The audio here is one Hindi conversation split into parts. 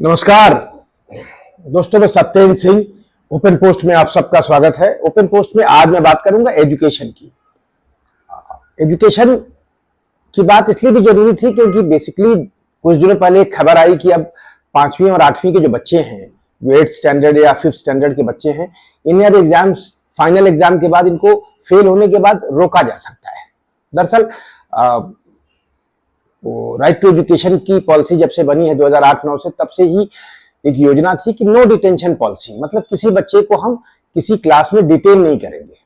नमस्कार दोस्तों, मैं सत्येंद्र सिंह। ओपन पोस्ट में आप सबका स्वागत है। ओपन पोस्ट में आज मैं बात करूंगा एजुकेशन की। एजुकेशन की बात इसलिए भी जरूरी थी क्योंकि बेसिकली कुछ दिनों पहले एक खबर आई कि अब 5वीं और 8वीं के जो बच्चे हैं, जो 8th स्टैंडर्ड या 5th स्टैंडर्ड के बच्चे हैं, इन्हें अब एग्जाम्स, फाइनल एग्जाम के बाद इनको फेल होने के बाद रोका जा सकता है। दरअसल राइट टू एजुकेशन की पॉलिसी जब से बनी है 2008-9 से, तब से ही एक योजना थी कि नो डिटेंशन पॉलिसी, मतलब किसी बच्चे को हम किसी क्लास में डिटेन नहीं करेंगे।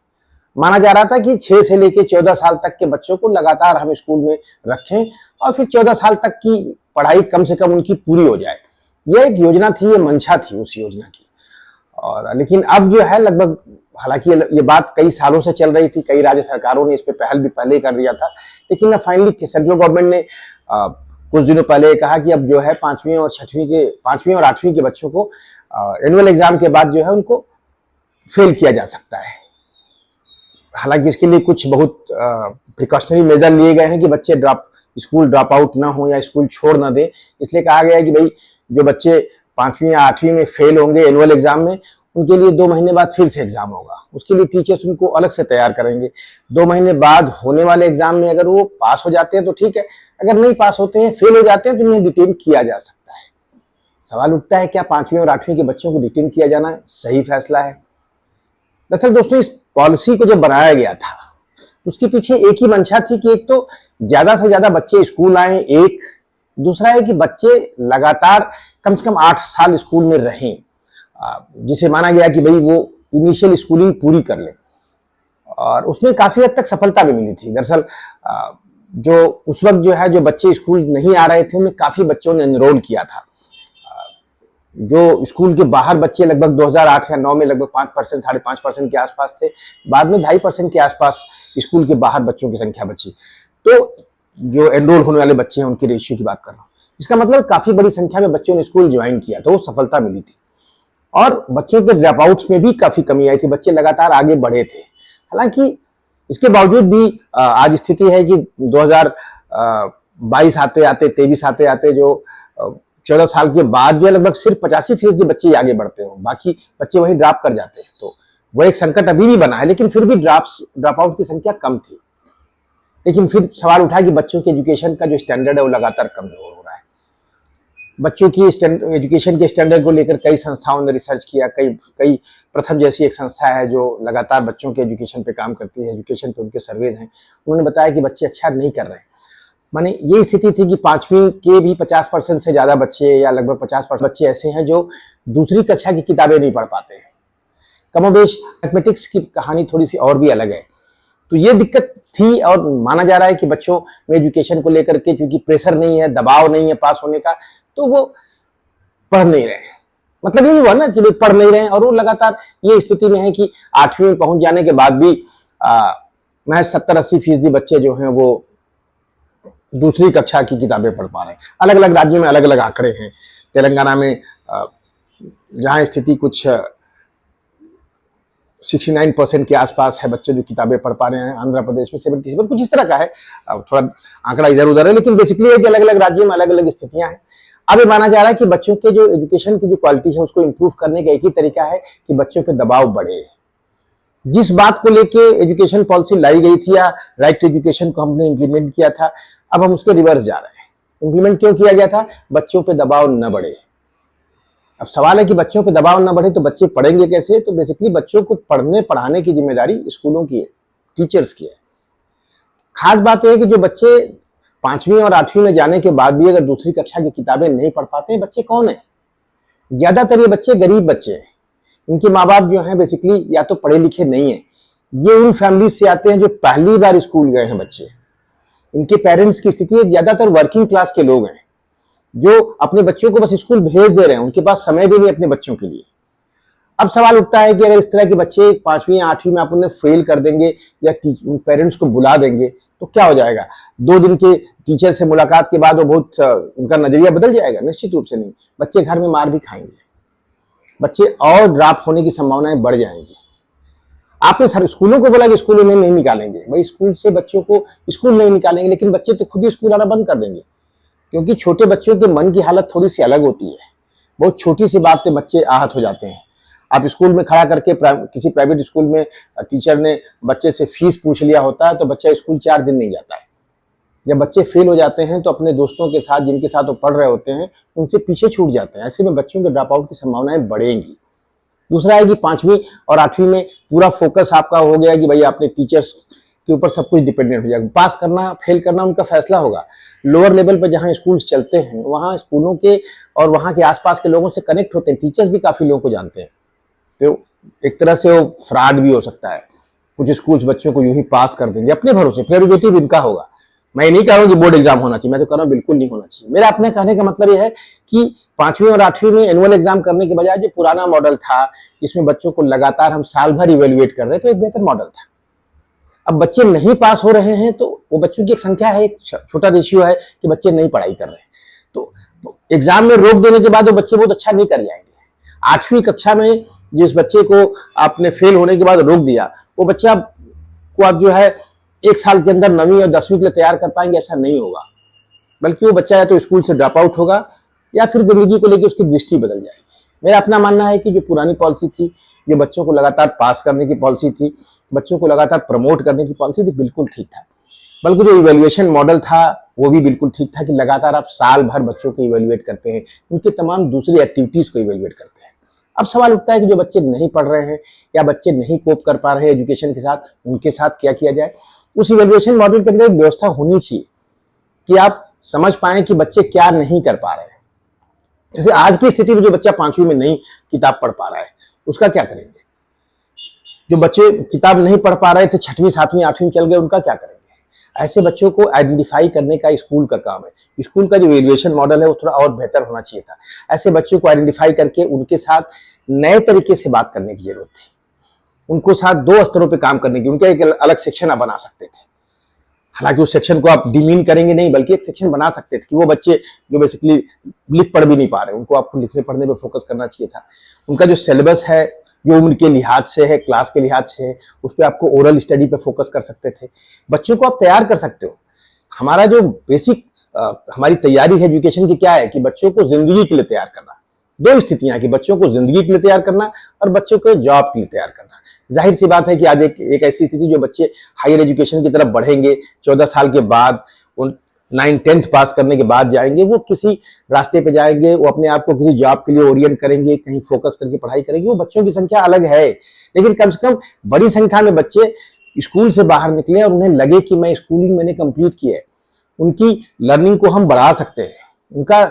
माना जा रहा था कि 6 से लेकर 14 साल तक के बच्चों को लगातार हम स्कूल में रखें और फिर 14 साल तक की पढ़ाई कम से कम उनकी पूरी हो जाए। यह एक योजना थी, ये मंशा थी उस योजना की। और लेकिन अब जो है लगभग, हालांकि ये बात कई सालों से चल रही थी, कई राज्य सरकारों ने इस पे पहल भी पहले कर दिया था, लेकिन अब फाइनली सेंट्रल गवर्नमेंट ने कुछ दिनों पहले कहा कि अब जो है 5वीं और 8वीं के बच्चों को एनुअल एग्जाम के बाद जो है उनको फेल किया जा सकता है। हालांकि इसके लिए कुछ बहुत प्रिकॉशनरी मेजर लिए गए हैं कि बच्चे स्कूल ड्रॉप आउट ना हो या स्कूल छोड़ ना दे। इसलिए कहा गया है कि भाई जो बच्चे 5वीं या 8वीं में फेल होंगे एनुअल एग्जाम में, उनके लिए 2 महीने बाद फिर से एग्जाम होगा। उसके लिए टीचर्स उनको अलग से तैयार करेंगे। 2 महीने बाद होने वाले एग्जाम में अगर वो पास हो जाते हैं तो ठीक है, अगर नहीं पास होते हैं, फेल हो जाते हैं, तो उन्हें डिटेन किया जा सकता है। सवाल उठता है, क्या 5वीं और 8वीं के बच्चों को डिटेन किया जाना सही फैसला है? दरअसल दोस्तों, इस पॉलिसी को जब बनाया गया था उसके पीछे एक ही मंशा थी कि एक तो ज्यादा से ज्यादा बच्चे स्कूल आए, एक दूसरा है कि बच्चे लगातार कम से कम 8 साल स्कूल में रहें, जिसे माना गया कि भाई वो इनिशियल स्कूलिंग पूरी कर ले। और उसमें काफी हद तक सफलता भी मिली थी। दरअसल जो उस वक्त जो है, जो बच्चे स्कूल नहीं आ रहे थे, उनमें काफी बच्चों ने एनरोल किया था। जो स्कूल के बाहर बच्चे लगभग 2008 या 9 में लगभग 5%, 5.5% के आसपास थे। बाद में 2.5% के आसपास स्कूल के बाहर बच्चों की संख्या बची। तो जो एनरोल होने वाले बच्चे हैं उनकी रेशियो की बात कर रहा हूँ। इसका मतलब काफी बड़ी संख्या में बच्चों ने स्कूल ज्वाइन किया, तो वो सफलता मिली थी। और बच्चों के ड्रॉप आउट्स में भी काफी कमी आई थी, बच्चे लगातार आगे बढ़े थे। हालांकि इसके बावजूद भी आज स्थिति है कि 2022 आते आते, 23 आते आते, जो 14 साल के बाद जो है लगभग सिर्फ 85% बच्चे आगे बढ़ते हो, बाकी बच्चे वहीं ड्रॉप कर जाते हैं। तो वो एक संकट अभी भी बना है, लेकिन फिर भी ड्रॉप आउट की संख्या कम थी। लेकिन फिर सवाल उठा कि बच्चों के एजुकेशन का जो स्टैंडर्ड है वो लगातार कमजोर हो रहा है। बच्चों की एजुकेशन के स्टैंडर्ड को लेकर कई संस्थाओं ने रिसर्च किया। कई प्रथम जैसी एक संस्था है जो लगातार बच्चों के एजुकेशन पे काम करती है, एजुकेशन पे उनके सर्वेज हैं। उन्होंने बताया कि बच्चे अच्छा नहीं कर रहे हैं। माने ये स्थिति थी कि 5वीं के भी 50% से ज्यादा बच्चे, या लगभग 50% बच्चे ऐसे हैं जो दूसरी कक्षा की किताबें नहीं पढ़ पाते हैं। कमोबेश मैथमेटिक्स की कहानी थोड़ी सी और भी अलग है। तो ये दिक्कत थी, और माना जा रहा है कि बच्चों में एजुकेशन को लेकर के क्योंकि प्रेशर नहीं है, दबाव नहीं है पास होने का, तो वो पढ़ नहीं रहे। मतलब यही हुआ ना कि वे पढ़ नहीं रहे, और वो लगातार ये स्थिति में है कि 8वीं में पहुंच जाने के बाद भी महज 70-80% बच्चे जो हैं वो दूसरी कक्षा की किताबें पढ़ पा रहे हैं। अलग अलग राज्यों में अलग अलग आंकड़े हैं। तेलंगाना में जहां स्थिति कुछ 69% के आसपास है बच्चे जो किताबें पढ़ पा रहे हैं। आंध्र प्रदेश में 77, कुछ इस तरह का है। थोड़ा आंकड़ा इधर उधर है, लेकिन बेसिकली है कि अलग अलग राज्यों में अलग अलग स्थितियां हैं। अब ये माना जा रहा है कि बच्चों के जो एजुकेशन की जो क्वालिटी है उसको इंप्रूव करने का एक ही तरीका है कि बच्चों पे दबाव बढ़े। जिस बात को लेके एजुकेशन पॉलिसी लाई गई थी, या राइट टू एजुकेशन को हमने इंप्लीमेंट किया था, अब हम उसके रिवर्स जा रहे हैं। इंप्लीमेंट क्यों किया गया था? बच्चों पे दबाव न बढ़े। अब सवाल है कि बच्चों पे दबाव न बढ़े तो बच्चे पढ़ेंगे कैसे? तो बेसिकली बच्चों को पढ़ने पढ़ाने की जिम्मेदारी स्कूलों की है, टीचर्स की है। खास बात यह है कि जो बच्चे 5वीं और 8वीं में जाने के बाद भी अगर दूसरी कक्षा की किताबें नहीं पढ़ पाते हैं, बच्चे कौन है? ज्यादातर ये बच्चे गरीब बच्चे हैं। इनके माँ बाप जो हैं बेसिकली या तो पढ़े लिखे नहीं है, ये उन फैमिली से आते हैं जो पहली बार स्कूल गए हैं बच्चे। इनके पेरेंट्स की स्थिति ज्यादातर वर्किंग क्लास के लोग हैं जो अपने बच्चों को बस स्कूल भेज दे रहे हैं, उनके पास समय भी नहीं अपने बच्चों के लिए। अब सवाल उठता है कि अगर इस तरह के बच्चे 5वीं या 8वीं में आप उन्हें फेल कर देंगे या पेरेंट्स को बुला देंगे तो क्या हो जाएगा? 2 दिन के टीचर से मुलाकात के बाद वो बहुत उनका नजरिया बदल जाएगा? निश्चित रूप से नहीं। बच्चे घर में मार भी खाएंगे, बच्चे और ड्रॉप होने की संभावनाएं बढ़ जाएंगी। आपने सर स्कूलों को बोला कि स्कूल उन्हें नहीं निकालेंगे, भाई स्कूल से बच्चों को स्कूल नहीं निकालेंगे, लेकिन बच्चे तो खुद ही स्कूल आना बंद कर देंगे। क्योंकि छोटे बच्चों के मन की हालत थोड़ी सी अलग होती है। बहुत छोटी सी बात पे बच्चे आहत हो जाते हैं। आप स्कूल में खड़ा करके किसी प्राइवेट स्कूल में टीचर ने बच्चे से फीस पूछ लिया होता है तो बच्चा स्कूल 4 दिन नहीं जाता है। जब बच्चे फेल हो जाते हैं तो अपने दोस्तों के साथ, जिनके साथ वो पढ़ रहे होते हैं, उनसे पीछे छूट जाते हैं। ऐसे में बच्चों के ड्रॉप आउट की संभावनाएं बढ़ेंगी। दूसरा है कि 5वीं और 8वीं में पूरा फोकस आपका हो गया कि भाई आपने टीचर्स के ऊपर सब कुछ डिपेंडेंट हो जाएगा। पास करना फेल करना उनका फैसला होगा। लोअर लेवल पर जहाँ स्कूल्स चलते हैं वहाँ स्कूलों के और वहाँ के आसपास के लोगों से कनेक्ट होते हैं। टीचर्स भी काफ़ी लोगों को जानते हैं, तो एक तरह से वो फ्रॉड भी हो सकता है। कुछ स्कूल्स बच्चों को यूं ही पास कर देंगे अपने भरोसे, प्रेरोगेटिव इनका होगा। मैं नहीं कह रहा हूँ कि बोर्ड एग्जाम होना चाहिए, मैं तो कह रहा हूँ बिल्कुल नहीं होना चाहिए। मेरा अपने कहने का मतलब यह है कि 5वीं और 8वीं में एनुअल एग्जाम करने के बजाय जो पुराना मॉडल था, जिसमें बच्चों को लगातार हम साल भर इवेल्युएट कर रहे थे, तो एक बेहतर मॉडल था। अब बच्चे नहीं पास हो रहे हैं तो वो बच्चों की एक संख्या है, एक छोटा रेशियो है कि बच्चे नहीं पढ़ाई कर रहे हैं, तो एग्जाम में रोक देने के बाद वो बच्चे बहुत अच्छा नहीं कर जाएंगे। 8वीं कक्षा में जिस बच्चे को आपने फेल होने के बाद रोक दिया, वो बच्चा को आप जो है 1 साल के अंदर 9वीं और 10वीं के लिए तैयार कर पाएंगे, ऐसा नहीं होगा। बल्कि वो बच्चा या तो स्कूल से ड्रॉप आउट होगा या फिर जिंदगी को लेकर उसकी दृष्टि बदल जाएगी। मेरा अपना मानना है कि जो पुरानी पॉलिसी थी, जो बच्चों को लगातार पास करने की पॉलिसी थी, बच्चों को लगातार प्रमोट करने की पॉलिसी थी, बिल्कुल ठीक था। बल्कि जो इवेल्युएशन मॉडल था वो भी बिल्कुल ठीक था कि लगातार आप साल भर बच्चों को इवेल्युएट करते हैं, उनके तमाम दूसरी एक्टिविटीज को इवेल्युएट करते हैं। अब सवाल उठता है कि जो बच्चे नहीं पढ़ रहे हैं या बच्चे नहीं कोप कर पा रहे हैं एजुकेशन के साथ, उनके साथ क्या किया जाए। उस इवेल्युएशन मॉडल के अंदर एक व्यवस्था होनी चाहिए कि आप समझ पाएं कि बच्चे क्या नहीं कर पा रहे हैं। जैसे आज की स्थिति में जो बच्चा 5वीं में नहीं किताब पढ़ पा रहा है, उसका क्या करेंगे? जो बच्चे किताब नहीं पढ़ पा रहे थे, 6वीं 7वीं 8वीं चल गए, उनका क्या करेंगे? ऐसे बच्चों को आइडेंटिफाई करने का स्कूल का काम है। स्कूल का जो इवेल्युएशन मॉडल है वो थोड़ा और बेहतर होना चाहिए था। ऐसे बच्चों को आइडेंटिफाई करके उनके साथ नए तरीके से बात करने की जरूरत थी। उनको साथ 2 स्तरों पे काम करने की, उनका एक अलग सेक्शन आप बना सकते थे। हालांकि उस सेक्शन को आप डिमीन करेंगे नहीं, बल्कि एक सेक्शन बना सकते थे कि वो बच्चे जो बेसिकली लिख पढ़ भी नहीं पा रहे, उनको आपको लिखने पढ़ने पे फोकस करना चाहिए था। उनका जो सिलेबस है, जो उम्र के लिहाज से है, क्लास के लिहाज से है, उस पर आपको ओरल स्टडी पे फोकस कर सकते थे। बच्चों को आप तैयार कर सकते हो। हमारा जो बेसिक हमारी तैयारी है एजुकेशन की क्या है कि बच्चों को जिंदगी के लिए तैयार करना। 2 स्थितियां कि बच्चों को जिंदगी के लिए तैयार करना और बच्चों को जॉब के लिए तैयार करना। जाहिर सी बात है कि आज एक ऐसी स्थिति, जो बच्चे हायर एजुकेशन की तरफ बढ़ेंगे 14 साल के बाद, उन 9th-10th पास करने के बाद जाएंगे, वो किसी रास्ते पे जाएंगे, वो अपने आप को किसी जॉब के लिए ओरिएंट करेंगे, कहीं फोकस करके पढ़ाई करेंगे। वो बच्चों की संख्या अलग है, लेकिन कम से कम बड़ी संख्या में बच्चे स्कूल से बाहर निकले और उन्हें लगे कि मैं स्कूलिंग मैंने कंप्लीट किया है। उनकी लर्निंग को हम बढ़ा सकते हैं। उनका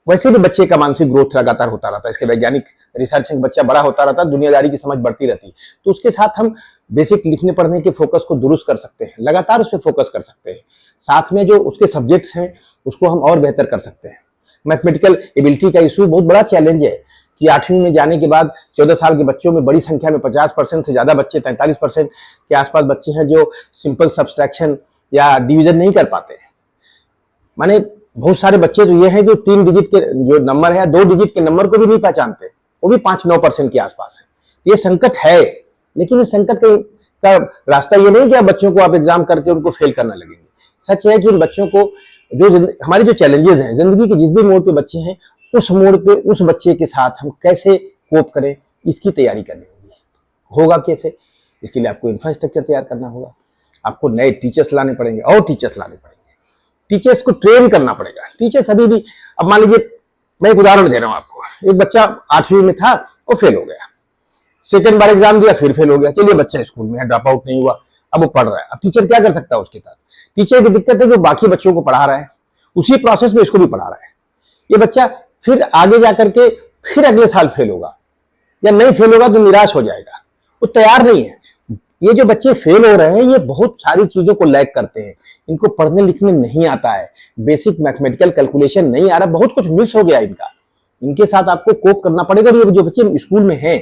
वैसे भी बच्चे का मानसिक ग्रोथ लगातार होता रहता है, इसके वैज्ञानिक रिसर्च है, बच्चा बड़ा होता रहता है, दुनियादारी की समझ बढ़ती रहती है। तो उसके साथ हम बेसिक लिखने पढ़ने के फोकस को दुरुस्त कर सकते हैं, लगातार उस पर फोकस कर सकते हैं। साथ में जो उसके सब्जेक्ट्स हैं उसको हम और बेहतर कर सकते हैं। मैथमेटिकल एबिलिटी का इशू बहुत बड़ा चैलेंज है कि 8वीं में जाने के बाद 14 साल के बच्चों में बड़ी संख्या में 50% से ज्यादा बच्चे, 43% के आसपास बच्चे हैं जो सिंपल सब्सट्रैक्शन या डिवीजन नहीं कर पाते। माने बहुत सारे बच्चे तो ये हैं जो 3 डिजिट के जो नंबर है, 2 डिजिट के नंबर को भी नहीं पहचानते, वो भी 5-9% के आसपास है। ये संकट है, लेकिन इस संकट का रास्ता ये नहीं कि आप बच्चों को आप एग्जाम करके उनको फेल करना लगेंगे। सच है कि इन बच्चों को जो हमारे जो चैलेंजेस हैं जिंदगी के, जिस भी मोड़ पे बच्चे हैं, उस मोड़ पे उस बच्चे के साथ हम कैसे कोप करें, इसकी तैयारी करनी होगी। होगा कैसे? इसके लिए आपको इंफ्रास्ट्रक्चर तैयार करना होगा, आपको नए टीचर्स लाने पड़ेंगे और टीचर्स लाने पड़ेंगे, टीचर्स को ट्रेन करना पड़ेगा। टीचर्स अभी भी, अब मान लीजिए मैं एक उदाहरण दे रहा हूं आपको, एक बच्चा 8वीं में था, वो फेल हो गया, सेकंड बार एग्जाम दिया फिर फेल हो गया। चलिए बच्चा स्कूल में है, ड्रॉप आउट नहीं हुआ, अब वो पढ़ रहा है। अब टीचर क्या कर सकता है उसके साथ? टीचर की दिक्कत है कि बाकी बच्चों को पढ़ा रहा है, उसी प्रोसेस में इसको भी पढ़ा रहा है। ये बच्चा फिर आगे जाकर के फिर अगले साल फेल होगा, या नहीं फेल होगा तो निराश हो जाएगा, वो तैयार नहीं है। ये जो बच्चे फेल हो रहे हैं, ये बहुत सारी चीजों को लैग करते हैं, इनको पढ़ने लिखने नहीं आता है, बेसिक मैथमेटिकल कैलकुलेशन नहीं आ रहा, बहुत कुछ मिस हो गया इनका। इनके साथ आपको कोप करना पड़ेगा। ये जो बच्चे स्कूल में हैं,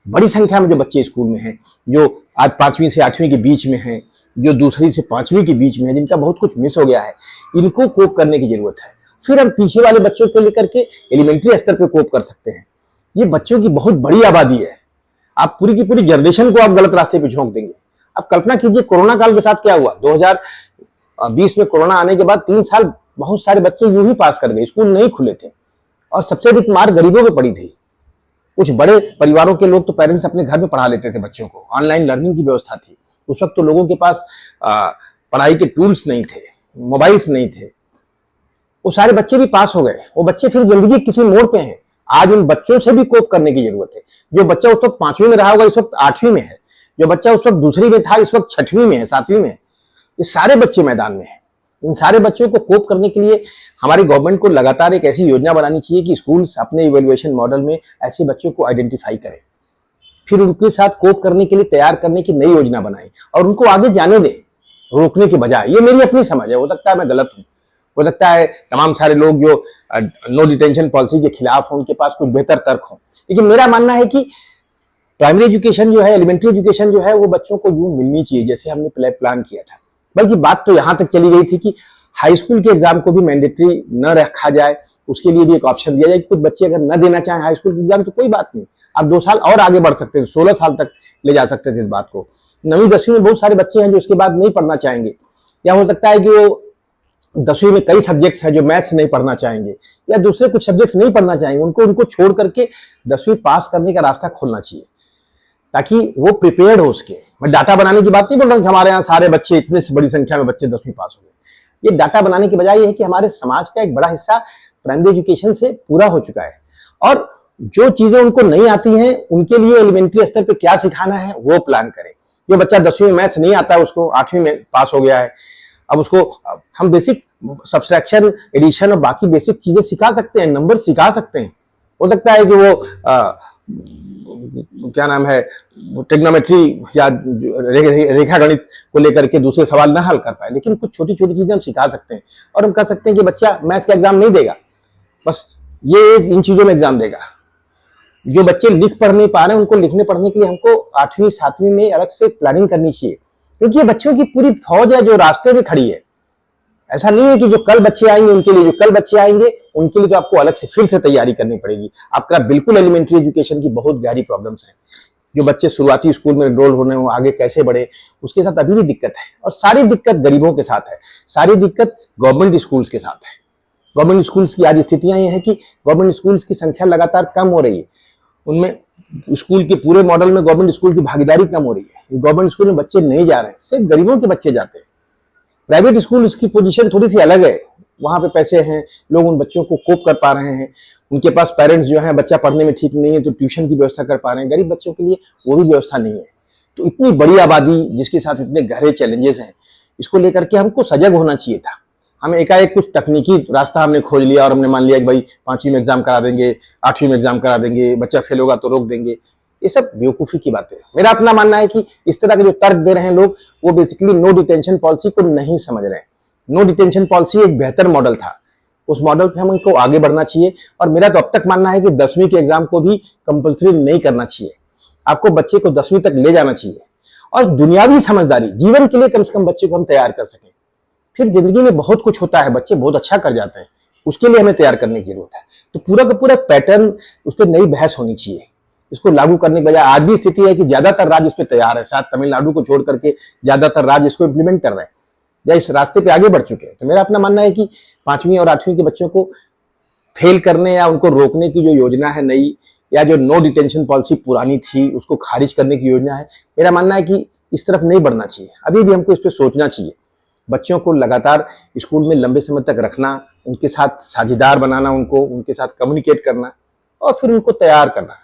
बड़ी संख्या में जो बच्चे स्कूल में हैं, जो आज 5वीं से 8वीं के बीच में हैं, जो दूसरी से 5वीं के बीच में है, जिनका बहुत कुछ मिस हो गया है, इनको कोप करने की जरूरत है। फिर हम पीछे वाले बच्चों को लेकर के एलिमेंट्री स्तर पर कोप कर सकते हैं। ये बच्चों की बहुत बड़ी आबादी है, आप पूरी की पूरी जनरेशन को आप गलत रास्ते पे झोंक देंगे। अब कल्पना कीजिए कोरोना काल के साथ क्या हुआ। 2020 में कोरोना आने के बाद 3 साल बहुत सारे बच्चे यूं ही पास कर गए, स्कूल नहीं खुले थे। और सबसे अधिक मार गरीबों पे पड़ी थी। कुछ बड़े परिवारों के लोग तो पेरेंट्स अपने घर में पढ़ा लेते थे बच्चों को, ऑनलाइन लर्निंग की व्यवस्था थी। उस वक्त तो लोगों के पास पढ़ाई के टूल्स नहीं थे, मोबाइल्स नहीं थे। वो सारे बच्चे भी पास हो गए, वो बच्चे फिर जिंदगी किसी मोड़ पे हैं। आज उन बच्चों से भी कोप करने की जरूरत है। जो बच्चा उस वक्त 5वीं में रहा होगा, इस वक्त 8वीं में है। जो बच्चा उस वक्त दूसरी में था, इस वक्त 6वीं में है, 7वीं में है। ये सारे बच्चे मैदान में हैं। इन सारे बच्चों को कोप करने के लिए हमारी गवर्नमेंट को लगातार एक ऐसी योजना बनानी चाहिए कि स्कूल्स अपने इवैल्यूएशन मॉडल में ऐसे बच्चों को आइडेंटिफाई करें, फिर उनके साथ कोप करने के लिए तैयार करने की नई योजना बनाएं और उनको आगे जाने दें, रोकने के बजाय। ये मेरी अपनी समझ है, हो सकता है मैं गलत हूं, हो सकता है तमाम सारे लोग जो नो डिटेंशन पॉलिसी के खिलाफ हो उनके पास कुछ बेहतर तर्क हो, लेकिन मेरा मानना है कि प्राइमरी एजुकेशन जो है, एलिमेंट्री एजुकेशन जो है, वो बच्चों को यूं मिलनी चाहिए जैसे हमने प्लान किया था। बल्कि बात तो यहां तक चली गई थी कि हाई स्कूल के एग्जाम को भी मैंडेटरी न रखा जाए, उसके लिए भी एक ऑप्शन दिया जाए। कुछ बच्चे अगर न देना चाहें हाई स्कूल के एग्जाम तो कोई बात नहीं, आप 2 साल और आगे बढ़ सकते थे, 16 साल तक ले जा सकते थे इस बात को। 9वीं 10वीं में बहुत सारे बच्चे हैं जो इसके बाद नहीं पढ़ना चाहेंगे, या हो सकता है कि वो 10वीं में कई सब्जेक्ट्स हैं जो मैथ्स नहीं पढ़ना चाहेंगे या दूसरे कुछ सब्जेक्ट्स नहीं पढ़ना चाहेंगे। उनको छोड़ करके 10वीं पास करने का रास्ता खोलना चाहिए ताकि वो प्रिपेयर्ड हो उसके। मैं डाटा बनाने की बात नहीं बोल रहा हूँ कि हमारे यहाँ सारे बच्चे, इतने बड़ी संख्या में बच्चे 10वीं पास हो गए। ये डाटा बनाने की बजाय ये है कि हमारे समाज का एक बड़ा हिस्सा प्राइमरी एजुकेशन से पूरा हो चुका है और जो चीजें उनको नहीं आती हैं उनके लिए एलिमेंट्री स्तर पे क्या सिखाना है वो प्लान करें। जो बच्चा 10वीं में मैथ्स नहीं आता है, उसको 8वीं में पास हो गया है, अब उसको हम बेसिक सब्सट्रैक्शन, एडिशन और बाकी बेसिक चीजें सिखा सकते हैं, नंबर सिखा सकते हैं। हो सकता है कि वो क्या नाम है, ट्रिग्नोमेट्री या रेखा गणित को लेकर के दूसरे सवाल ना हल कर पाए, लेकिन कुछ छोटी छोटी चीजें हम सिखा सकते हैं और हम कह सकते हैं कि बच्चा मैथ्स का एग्जाम नहीं देगा, बस ये इन चीजों में एग्जाम देगा। जो बच्चे लिख पढ़ नहीं पा रहे हैं उनको लिखने पढ़ने के लिए हमको 8वीं 7वीं में अलग से प्लानिंग करनी चाहिए, क्योंकि ये बच्चों की पूरी फौज है जो रास्ते में खड़ी है। ऐसा नहीं है कि जो कल बच्चे आएंगे उनके लिए, जो कल बच्चे आएंगे उनके लिए तो आपको अलग से फिर से तैयारी करनी पड़ेगी। आपका बिल्कुल एलिमेंट्री एजुकेशन की बहुत गहरी प्रॉब्लम्स हैं। जो बच्चे शुरुआती स्कूल में एनरोल होने हो, आगे कैसे बढ़े, उसके साथ अभी भी दिक्कत है और सारी दिक्कत गरीबों के साथ है, सारी दिक्कत गवर्नमेंट स्कूल्स के साथ है। गवर्नमेंट स्कूल्स की आज स्थितियां ये है कि गवर्नमेंट स्कूल्स की संख्या लगातार कम हो रही है, उनमें स्कूल के पूरे मॉडल में गवर्नमेंट स्कूल की भागीदारी कम हो रही है। गवर्नमेंट स्कूल में बच्चे नहीं जा रहे हैं, सिर्फ गरीबों के बच्चे जाते हैं। प्राइवेट स्कूल इसकी पोजीशन थोड़ी सी अलग है, वहां पे पैसे हैं, लोग उन बच्चों को कोप कर पा रहे हैं, उनके पास पेरेंट्स जो हैं बच्चा पढ़ने में ठीक नहीं है तो ट्यूशन की व्यवस्था कर पा रहे हैं। गरीब बच्चों के लिए वो भी व्यवस्था नहीं है। तो इतनी बड़ी आबादी जिसके साथ इतने गहरे चैलेंजेस हैं, इसको लेकर के हमको सजग होना चाहिए था। हमें एकाएक कुछ तकनीकी रास्ता हमने खोज लिया और हमने मान लिया कि भाई 5वीं में एग्जाम करा देंगे, 8वीं में एग्जाम करा देंगे, बच्चा फेल होगा तो रोक देंगे। ये सब बेवकूफी की बातें है। मेरा अपना मानना है कि इस तरह के जो तर्क दे रहे हैं लोग, वो बेसिकली नो डिटेंशन पॉलिसी को नहीं समझ रहे हैं। नो डिटेंशन पॉलिसी एक बेहतर मॉडल था, उस मॉडल पे हमको आगे बढ़ना चाहिए। और मेरा तो अब तक मानना है कि 10वीं के एग्जाम को भी कंपलसरी नहीं करना चाहिए। आपको बच्चे को 10वीं तक ले जाना चाहिए और दुनियावी समझदारी, जीवन के लिए कम से कम बच्चे को हम तैयार कर सकें। फिर जिंदगी में बहुत कुछ होता है, बच्चे बहुत अच्छा कर जाते हैं, उसके लिए हमें तैयार करने की जरूरत है। तो पूरा का पूरा पैटर्न, उस पर नई बहस होनी चाहिए। इसको लागू करने के बजाय आज भी स्थिति है कि ज्यादातर राज्य इस पर तैयार है, शायद तमिलनाडु को छोड़ करके ज्यादातर राज्य इसको इंप्लीमेंट कर रहे हैं या इस रास्ते पे आगे बढ़ चुके हैं। तो मेरा अपना मानना है कि 5वीं और 8वीं के बच्चों को फेल करने या उनको रोकने की जो योजना है नई, या जो नो डिटेंशन पॉलिसी पुरानी थी उसको खारिज करने की योजना है, मेरा मानना है कि इस तरफ नहीं बढ़ना चाहिए। अभी भी हमको इस पर सोचना चाहिए। बच्चों को लगातार स्कूल में लंबे समय तक रखना, उनके साथ साझेदार बनाना, उनके साथ कम्युनिकेट करना और फिर उनको तैयार करना।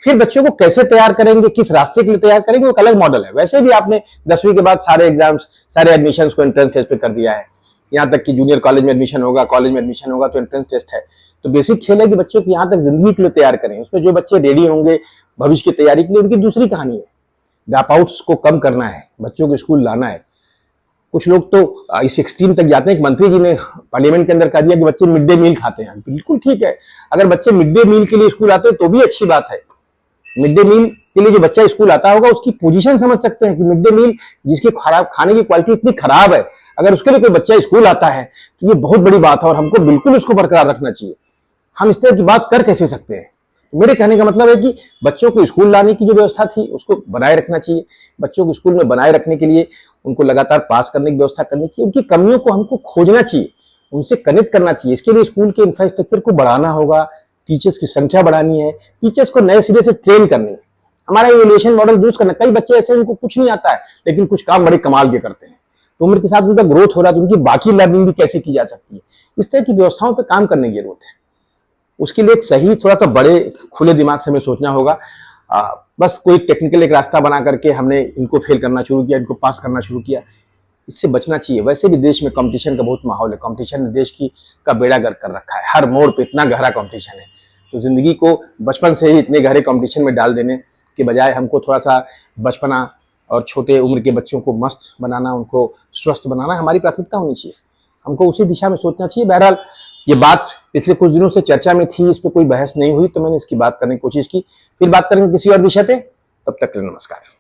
फिर बच्चों को कैसे तैयार करेंगे, किस रास्ते के लिए तैयार करेंगे, वो एक अलग मॉडल है। वैसे भी आपने 10वीं के बाद सारे एग्जाम्स, सारे एडमिशंस को एंट्रेंस टेस्ट पे कर दिया है। यहाँ तक कि जूनियर कॉलेज में एडमिशन होगा, कॉलेज में एडमिशन होगा तो एंट्रेंस टेस्ट है। तो बेसिक खेल है कि बच्चों को यहाँ तक जिंदगी के लिए तैयार करें। उसमें जो बच्चे रेडी होंगे भविष्य की तैयारी के लिए, उनकी दूसरी कहानी है। ड्रॉप आउट्स को कम करना है, बच्चों को स्कूल लाना है। कुछ लोग तो इस एक्सट्रीम तक जाते हैं। एक मंत्री जी ने पार्लियामेंट के अंदर कह दिया कि बच्चे मिड डे मील खाते हैं। बिल्कुल ठीक है, अगर बच्चे मिड डे मील के लिए स्कूल आते हैं तो भी अच्छी बात है। मिड डे मील के लिए जो बच्चा स्कूल आता होगा उसकी पोजीशन समझ सकते हैं कि मिड डे मील जिसकी खराब खाने की क्वालिटी इतनी खराब है, अगर उसके लिए कोई बच्चा स्कूल आता है तो ये बहुत बड़ी बात है और हमको बिल्कुल उसको बरकरार रखना चाहिए। हम इस तरह की बात कर कैसे सकते हैं? मेरे कहने का मतलब है कि बच्चों को स्कूल लाने की जो व्यवस्था थी उसको बनाए रखना चाहिए। बच्चों को स्कूल में बनाए रखने के लिए उनको लगातार पास करने की व्यवस्था करनी चाहिए। उनकी कमियों को हमको खोजना चाहिए उनसे कनेक्ट करना चाहिए। इसके लिए स्कूल के इंफ्रास्ट्रक्चर को बढ़ाना होगा, टीचर्स की संख्या बढ़ानी है, टीचर्स को नए सिरे से ट्रेन करनी है, हमारा इवैल्यूएशन मॉडल यूज करना। कई बच्चे ऐसे हैं उनको कुछ नहीं आता है लेकिन कुछ काम बड़े कमाल के करते हैं, तो उम्र के साथ उनका ग्रोथ हो रहा है, तो उनकी बाकी लर्निंग भी कैसे की जा सकती है, इस तरह की व्यवस्थाओं पर काम करने की जरूरत है। उसके लिए एक सही थोड़ा सा बड़े खुले दिमाग से हमें सोचना होगा। बस कोई टेक्निकल एक रास्ता बना करके हमने इनको फेल करना शुरू किया, इनको पास करना शुरू किया, इससे बचना चाहिए। वैसे भी देश में कंपटीशन का बहुत माहौल है, कंपटीशन ने देश की का बेड़ा गर्क कर रखा है, हर मोड़ पे इतना गहरा कंपटीशन है, तो जिंदगी को बचपन से ही इतने गहरे कंपटीशन में डाल देने के बजाय हमको थोड़ा सा बचपना और छोटे उम्र के बच्चों को मस्त बनाना, उनको स्वस्थ बनाना हमारी प्राथमिकता होनी चाहिए। हमको उसी दिशा में सोचना चाहिए। बहरहाल ये बात पिछले कुछ दिनों से चर्चा में थी, इस पर कोई बहस नहीं हुई, तो मैंने इसकी बात करने की कोशिश की। फिर बात करेंगे किसी और विषय पे, तब तक के लिए नमस्कार।